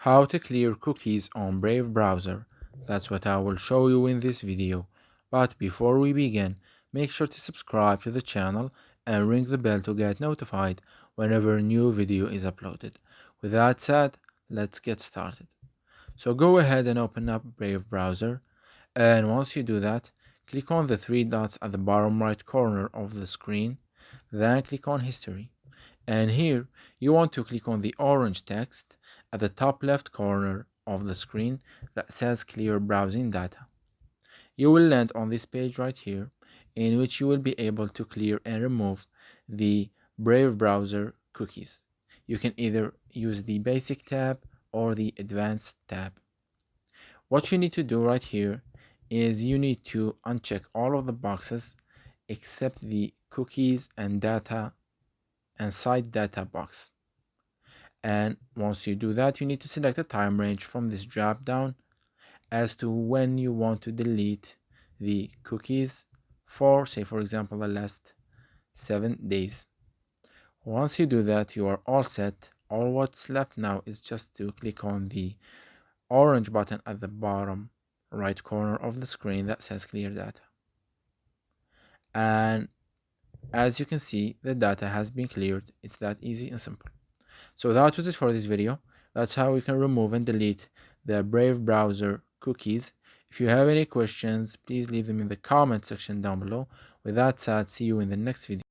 How to clear cookies on Brave browser. That's what I will show you in this video. But before we begin, make sure to subscribe to the channel and ring the bell to get notified whenever a new video is uploaded. With that said, let's get started. So go ahead and open up Brave browser, and once you do that, click on the three dots at the bottom right corner of the screen, then click on History. And here you want to click on the orange text at the top left corner of the screen that says clear browsing data. You will land on this page right here, in which you will be able to clear and remove the Brave browser cookies. You can either use the basic tab or the advanced tab. What you need to do right here is you need to uncheck all of the boxes except the cookies and data and site data box. And once you do that, you need to select a time range from this drop down as to when you want to delete the cookies for, say, for example, the last 7 days. Once you do that, you are all set. All what's left now is just to click on the orange button at the bottom right corner of the screen that says clear data. And as you can see, the data has been cleared. It's that easy and simple. So that was it for this video. That's how we can remove and delete the Brave browser cookies. If you have any questions, please leave them in the comment section down below. With that said, see you in the next video.